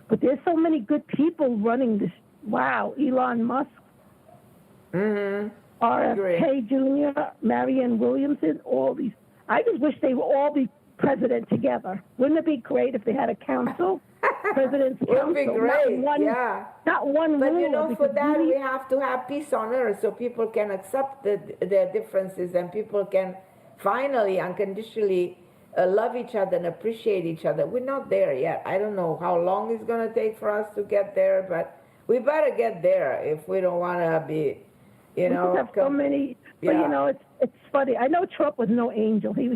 [SPEAKER 4] But there's so many good people running this. Wow, Elon Musk, RFK Jr., Marianne Williamson, all these. I just wish they would all be president together. Wouldn't it be great if they had a council? President's council.
[SPEAKER 2] It would be great,
[SPEAKER 4] Not one
[SPEAKER 2] but
[SPEAKER 4] ruler.
[SPEAKER 2] For that we have to have peace on earth so people can accept their differences and people can finally, unconditionally love each other and appreciate each other. We're not there yet. I don't know how long it's going to take for us to get there, but we better get there if we don't want to be,
[SPEAKER 4] We have so many, but it's funny. I know Trump was no angel. He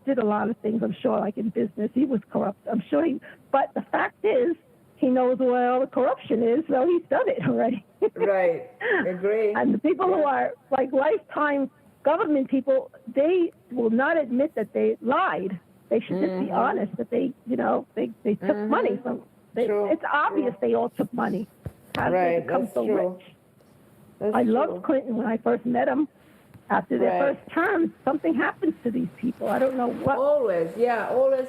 [SPEAKER 4] did a lot of things, I'm sure, like in business. He was corrupt. I'm sure but the fact is, he knows where all the corruption is, so he's done it already.
[SPEAKER 2] Right. Agree.
[SPEAKER 4] And the people who are like lifetime government people, they will not admit that they lied. They should just be honest that they took money from. It's obvious they all took money. How did they become so rich? I loved Clinton when I first met him. After their first term, something happens to these people. I don't know what.
[SPEAKER 2] Always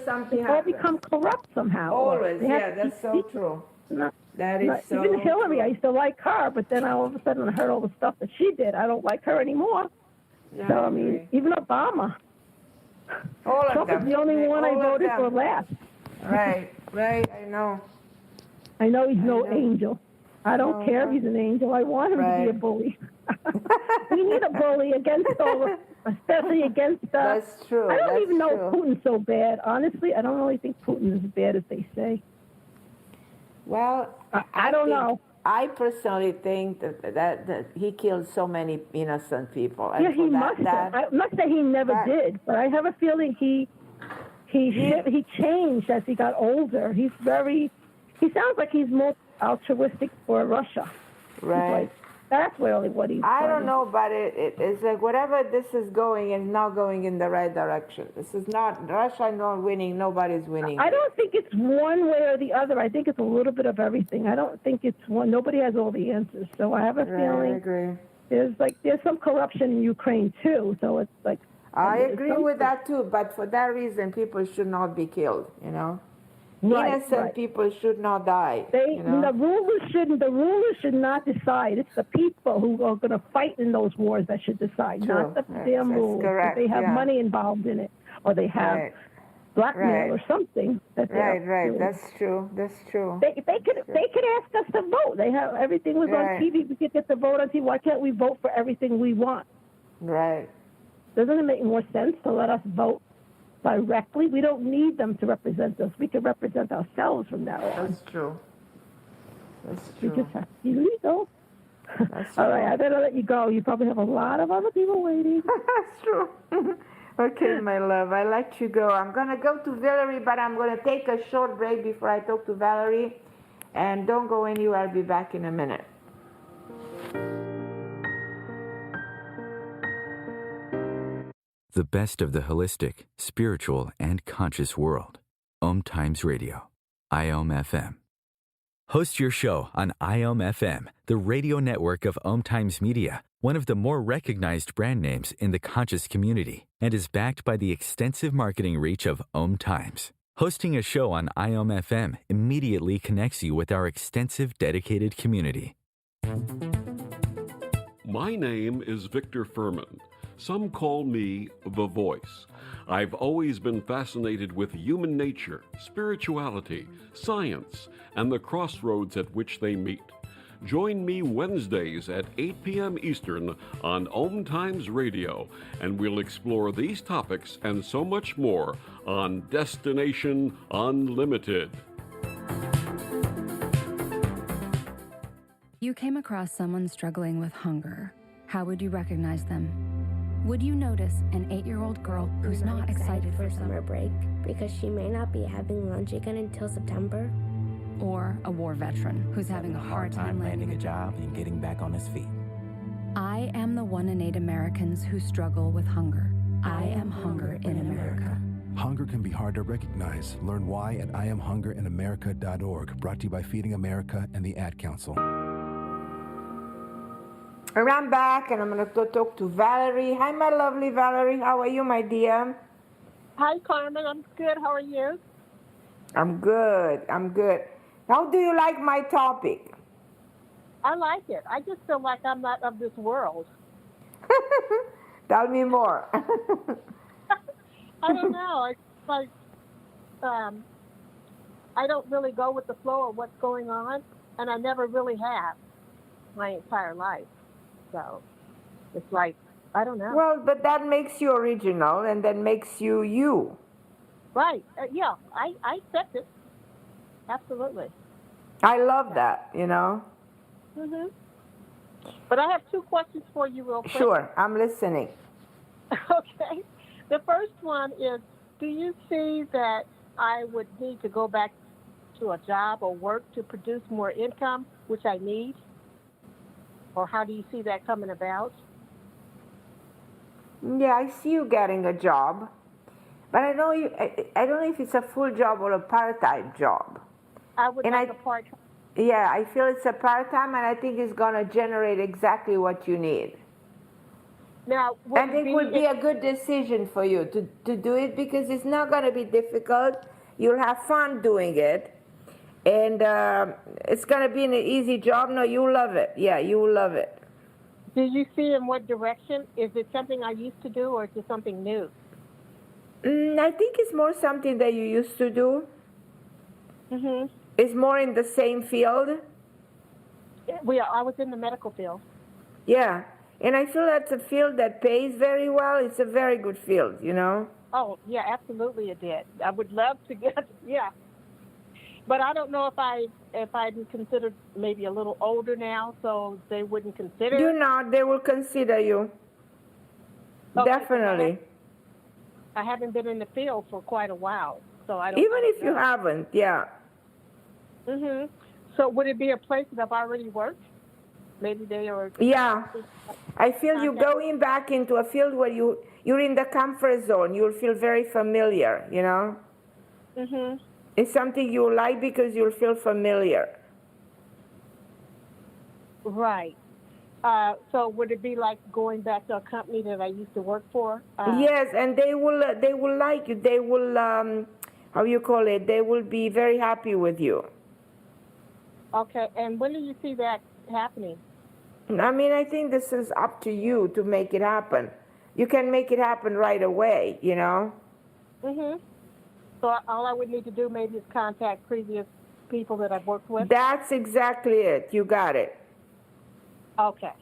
[SPEAKER 2] something happens.
[SPEAKER 4] They all become corrupt somehow.
[SPEAKER 2] Always, that's so true. That is so
[SPEAKER 4] even Hillary,
[SPEAKER 2] true.
[SPEAKER 4] I used to like her, but then all of a sudden I heard all the stuff that she did. I don't like her anymore.
[SPEAKER 2] No,
[SPEAKER 4] so, I mean, even Obama.
[SPEAKER 2] All
[SPEAKER 4] Trump
[SPEAKER 2] of them.
[SPEAKER 4] is the only one I voted for last.
[SPEAKER 2] Right, I know.
[SPEAKER 4] I know he's no angel. I don't care if he's an angel. I want him to be a bully. We need a bully against especially against.
[SPEAKER 2] That's true.
[SPEAKER 4] I don't even know if Putin's so bad. Honestly, I don't really think Putin is as bad as they say.
[SPEAKER 2] Well,
[SPEAKER 4] I don't know.
[SPEAKER 2] I personally think that he killed so many innocent people. And
[SPEAKER 4] he must have. I must say he never did, but I have a feeling he changed as he got older. He sounds like he's more altruistic for Russia.
[SPEAKER 2] Right.
[SPEAKER 4] That's really what he's
[SPEAKER 2] I don't know, but it's like whatever this is going is not going in the right direction. This is not, Russia not winning, nobody's winning.
[SPEAKER 4] I don't think it's one way or the other. I think it's a little bit of everything. I don't think it's one. Nobody has all the answers. So I have a feeling
[SPEAKER 2] I agree.
[SPEAKER 4] There's some corruption in Ukraine too. So it's like.
[SPEAKER 2] I agree with that too, but for that reason, people should not be killed, Innocent people should not die.
[SPEAKER 4] The rulers should not decide. It's the people who are going to fight in those wars that should decide, not the damn rulers.
[SPEAKER 2] Correct.
[SPEAKER 4] They have money involved in it, or they have blackmail or something.
[SPEAKER 2] That's true.
[SPEAKER 4] They could ask us to vote. They have everything was on TV. We could get to vote on TV. Why can't we vote for everything we want?
[SPEAKER 2] Right.
[SPEAKER 4] Doesn't it make more sense to let us vote directly? We don't need them to represent us. We can represent ourselves from now on.
[SPEAKER 2] That's true.
[SPEAKER 4] We just have to be legal. All right, I better let you go. You probably have a lot of other people waiting.
[SPEAKER 2] That's true. Okay, my love, I let you go. I'm going to go to Valerie, but I'm going to take a short break before I talk to Valerie. And don't go anywhere. I'll be back in a minute.
[SPEAKER 1] The best of the holistic, spiritual, and conscious world. OMTimes Radio. IOM-FM. Host your show on IOM-FM, the radio network of OMTimes Media, one of the more recognized brand names in the conscious community, and is backed by the extensive marketing reach of OMTimes. Hosting a show on IOM-FM immediately connects you with our extensive dedicated community.
[SPEAKER 5] My name is Victor Furman. Some call me The Voice. I've always been fascinated with human nature, spirituality, science, and the crossroads at which they meet. Join me Wednesdays at 8 p.m. Eastern on OMTimes Radio, and we'll explore these topics and so much more on Destination Unlimited.
[SPEAKER 6] You came across someone struggling with hunger. How would you recognize them? Would you notice an 8-year-old girl who's not excited for
[SPEAKER 7] summer break because she may not be having lunch again until September?
[SPEAKER 6] Or a war veteran who's having a hard time landing
[SPEAKER 8] a job and getting back on his feet?
[SPEAKER 6] I am the 1 in 8 Americans who struggle with hunger. I am hunger in America.
[SPEAKER 9] Hunger can be hard to recognize. Learn why at IamHungerInAmerica.org. Brought to you by Feeding America and the Ad Council.
[SPEAKER 2] And I'm back, and I'm going to go talk to Valerie. Hi, my lovely Valerie. How are you, my dear?
[SPEAKER 10] Hi, Carmen. I'm good. How are you?
[SPEAKER 2] I'm good. I'm good. How do you like my topic?
[SPEAKER 10] I like it. I just feel like I'm not of this world.
[SPEAKER 2] Tell me more.
[SPEAKER 10] I don't know. It's like I don't really go with the flow of what's going on, and I never really have my entire life. So it's like, I don't know.
[SPEAKER 2] Well, but that makes you original, and that makes you you.
[SPEAKER 10] Right. Yeah, I accept it. Absolutely.
[SPEAKER 2] I love that, you know.
[SPEAKER 10] Mhm. But I have 2 questions for you real quick.
[SPEAKER 2] Sure, I'm listening.
[SPEAKER 10] Okay. The first one is, do you see that I would need to go back to a job or work to produce more income, which I need? Or how do you see that coming about?
[SPEAKER 2] Yeah, I see you getting a job. But I don't know if it's a full job or a part-time job.
[SPEAKER 10] I would like a part-time.
[SPEAKER 2] Yeah, I feel it's a part-time, and I think it's going to generate exactly what you need.
[SPEAKER 10] Now,
[SPEAKER 2] I think it would be a good decision for you to do it, because it's not going to be difficult. You'll have fun doing it. And it's going to be an easy job. No, you'll love it. Yeah, you will love it.
[SPEAKER 10] Do you see in what direction? Is it something I used to do, or is it something new?
[SPEAKER 2] I think it's more something that you used to do.
[SPEAKER 10] Mm-hmm.
[SPEAKER 2] It's more in the same field.
[SPEAKER 10] I was in the medical field.
[SPEAKER 2] Yeah, and I feel that's a field that pays very well. It's a very good field, you know.
[SPEAKER 10] Oh, yeah, absolutely it did. I would love to get, yeah. But I don't know if I'd considered maybe a little older now, so they wouldn't consider.
[SPEAKER 2] You're not. They will consider you. Okay, definitely.
[SPEAKER 10] I haven't been in the field for quite a while, so I don't.
[SPEAKER 2] Even if you haven't, yeah.
[SPEAKER 10] Mhm. So would it be a place that I've already worked? Maybe they are.
[SPEAKER 2] Yeah, I feel you going back into a field where you're in the comfort zone. You'll feel very familiar, you know.
[SPEAKER 10] Mhm.
[SPEAKER 2] It's something you like because you'll feel familiar.
[SPEAKER 10] Right. So would it be like going back to a company that I used to work for?
[SPEAKER 2] Yes, and they will like you. They will how you call it? They will be very happy with you.
[SPEAKER 10] Okay. And when do you see that happening?
[SPEAKER 2] I mean, I think this is up to you to make it happen. You can make it happen right away, you know.
[SPEAKER 10] Mhm. So all I would need to do maybe is contact previous people that I've worked with?
[SPEAKER 2] That's exactly it. You got it.
[SPEAKER 10] Okay.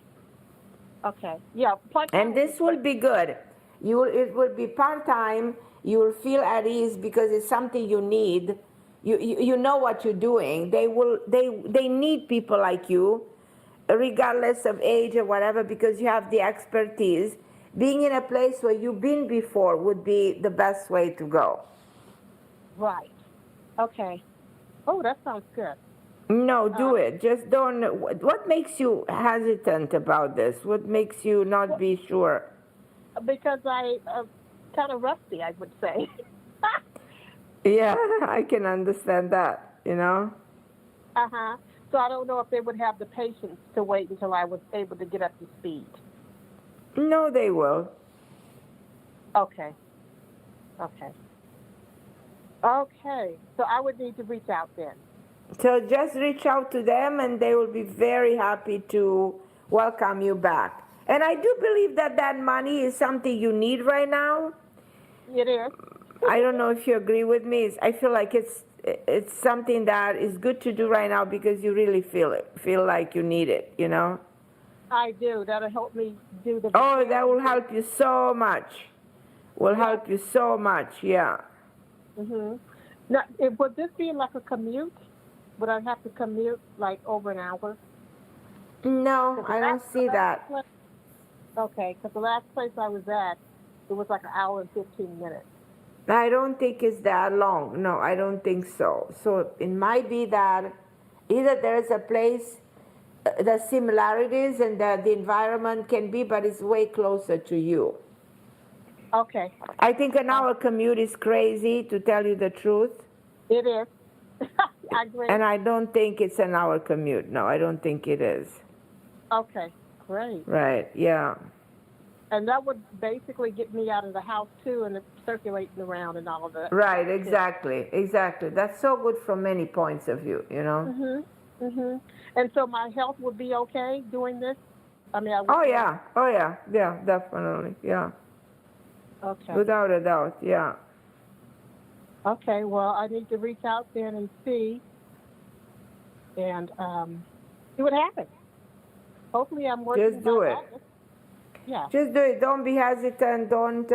[SPEAKER 10] Okay. Yeah.
[SPEAKER 2] And this will be good. It will be part-time. You will feel at ease because it's something you need. You know what you're doing. They need people like you, regardless of age or whatever, because you have the expertise. Being in a place where you've been before would be the best way to go.
[SPEAKER 10] Right. Okay. Oh, that sounds good.
[SPEAKER 2] No, do it. Just don't. What makes you hesitant about this? What makes you not be sure?
[SPEAKER 10] Because I'm kind of rusty, I would say.
[SPEAKER 2] Yeah, I can understand that, you know?
[SPEAKER 10] Uh-huh. So I don't know if they would have the patience to wait until I was able to get up to speed.
[SPEAKER 2] No, they will.
[SPEAKER 10] Okay. Okay. Okay, so I would need to reach out then.
[SPEAKER 2] So just reach out to them and they will be very happy to welcome you back. And I do believe that that money is something you need right now.
[SPEAKER 10] It is.
[SPEAKER 2] I don't know if you agree with me. I feel like it's something that is good to do right now because you really feel like you need it, you know?
[SPEAKER 10] I do. That'll help me do the...
[SPEAKER 2] Oh, that will help you so much. Will help you so much, yeah.
[SPEAKER 10] Mm-hmm. Now, would this be like a commute? Would I have to commute like over an hour?
[SPEAKER 2] No, I don't see that.
[SPEAKER 10] Okay, because the last place I was at, it was like an hour and 15 minutes.
[SPEAKER 2] I don't think it's that long. No, I don't think so. So it might be that either there's a place, the similarities and the environment can be, but it's way closer to you.
[SPEAKER 10] Okay.
[SPEAKER 2] I think an hour commute is crazy, to tell you the truth.
[SPEAKER 10] It is. I agree.
[SPEAKER 2] And I don't think it's an hour commute. No, I don't think it is.
[SPEAKER 10] Okay, great.
[SPEAKER 2] Right, yeah.
[SPEAKER 10] And that would basically get me out of the house, too, and circulating around and all of that.
[SPEAKER 2] Right, exactly, exactly. That's so good from many points of view, you know?
[SPEAKER 10] Mm-hmm. And so my health would be okay doing this? I mean,
[SPEAKER 2] yeah, definitely, yeah.
[SPEAKER 10] Okay.
[SPEAKER 2] Without a doubt, yeah.
[SPEAKER 10] Okay, well, I need to reach out then and see what happens. Hopefully I'm working.
[SPEAKER 2] Just do it.
[SPEAKER 10] August. Yeah.
[SPEAKER 2] Just do it. Don't be hesitant. Don't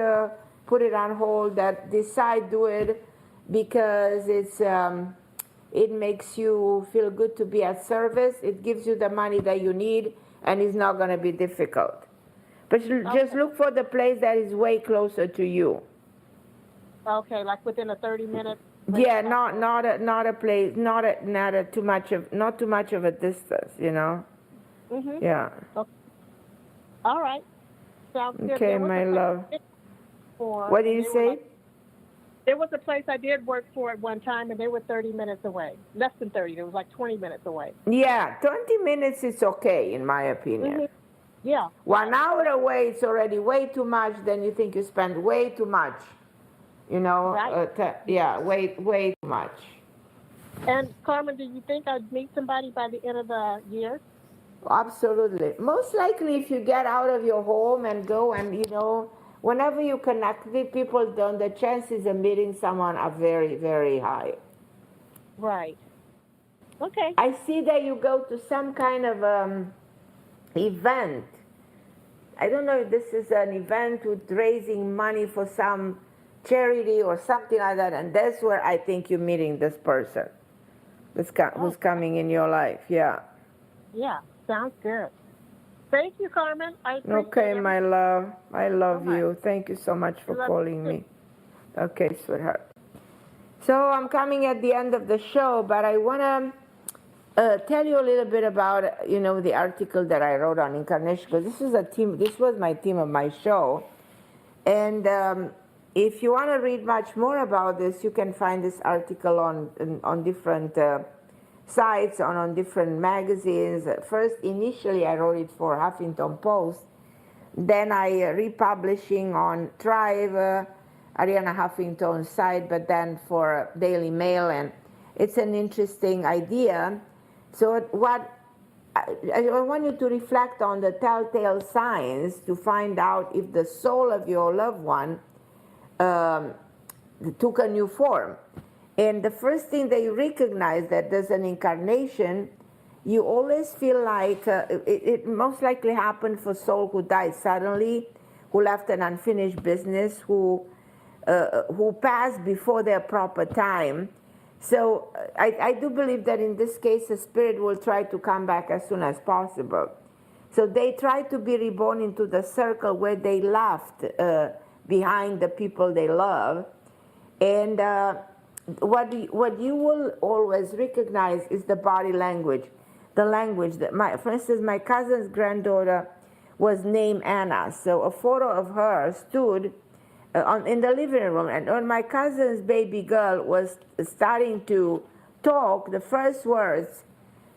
[SPEAKER 2] put it on hold. Decide, do it, because it makes you feel good to be at service. It gives you the money that you need, and it's not going to be difficult. But just look for the place that is way closer to you.
[SPEAKER 10] Okay, like within a 30-minute.
[SPEAKER 2] Yeah, not a place, not too much of a distance, you know.
[SPEAKER 10] Mhm.
[SPEAKER 2] Yeah.
[SPEAKER 10] Okay. All right. Sounds good.
[SPEAKER 2] Okay, my love. What did you say?
[SPEAKER 10] There was a place I did work for at one time, and they were 30 minutes away. Less than 30. It was like 20 minutes away.
[SPEAKER 2] Yeah, 20 minutes is okay, in my opinion.
[SPEAKER 10] Mm-hmm. Yeah.
[SPEAKER 2] 1 hour away, it's already way too much. Then you think you spend way too much. You know,
[SPEAKER 10] right.
[SPEAKER 2] way too much.
[SPEAKER 10] And Carmen, do you think I'd meet somebody by the end of the year?
[SPEAKER 2] Absolutely. Most likely, if you get out of your home and go and, you know, whenever you connect with people, then the chances of meeting someone are very, very high.
[SPEAKER 10] Right. Okay.
[SPEAKER 2] I see that you go to some kind of event. I don't know if this is an event with raising money for some charity or something like that, and that's where I think you're meeting this person who's coming in your life. Yeah.
[SPEAKER 10] Yeah, sounds good. Thank you, Carmen. I appreciate
[SPEAKER 2] Okay,
[SPEAKER 10] it.
[SPEAKER 2] my love. I love you. Thank you so much for calling me. Okay, sweetheart. So I'm coming at the end of the show, but I want to tell you a little bit about, you know, the article that I wrote on incarnation, because this was my theme of my show. And if you want to read much more about this, you can find this article on different sites, on different magazines. First, initially, I wrote it for Huffington Post. Then I republishing on Thrive, Ariana Huffington's site, but then for Daily Mail. And it's an interesting idea. So what I want you to reflect on the telltale signs to find out if the soul of your loved one took a new form. And the first thing that you recognize that there's an incarnation, you always feel like it most likely happened for soul who died suddenly, who left an unfinished business, who passed before their proper time. So I do believe that in this case, the spirit will try to come back as soon as possible. So they try to be reborn into the circle where they left behind the people they love. And what you will always recognize is the body language. The language that for instance, my cousin's granddaughter was named Anna. So a photo of her stood in the living room. And when my cousin's baby girl was starting to talk, the first words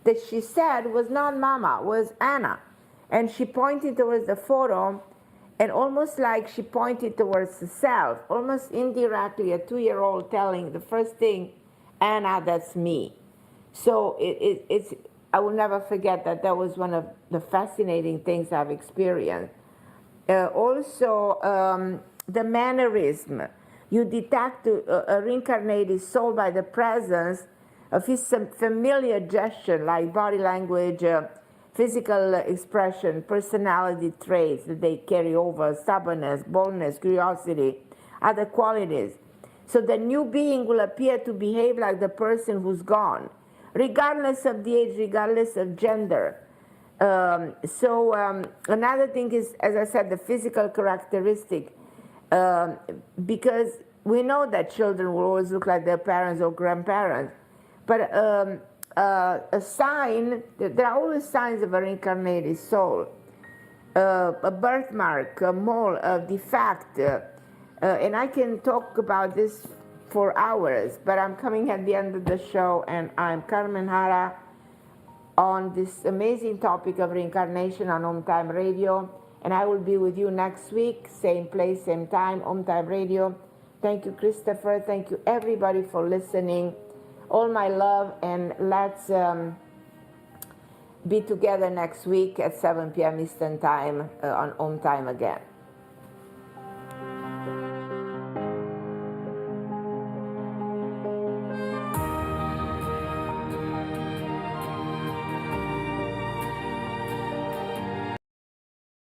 [SPEAKER 2] that she said was not mama, was Anna. And she pointed towards the photo, And almost like she pointed towards the self, almost indirectly, a 2-year-old telling the first thing, Anna, that's me. So it's, I will never forget that. That was one of the fascinating things I've experienced. Also, the mannerism. You detect a reincarnated soul by the presence of his familiar gesture, like body language, physical expression, personality traits that they carry over, stubbornness, boldness, curiosity, other qualities. So the new being will appear to behave like the person who's gone, regardless of the age, regardless of gender. Another thing is, as I said, the physical characteristic, because we know that children will always look like their parents or grandparents, but a sign, there are always signs of a reincarnated soul, a birthmark, a mole, a defect, and I can talk about this for hours, but I'm coming at the end of the show, and I'm Carmen Harra on this amazing topic of reincarnation on OMTime Radio, and I will be with you next week, same place, same time, OMTime Radio. Thank you, Christopher. Thank you, everybody, for listening. All my love, and let's be together next week at 7 p.m. Eastern Time on OMTime again.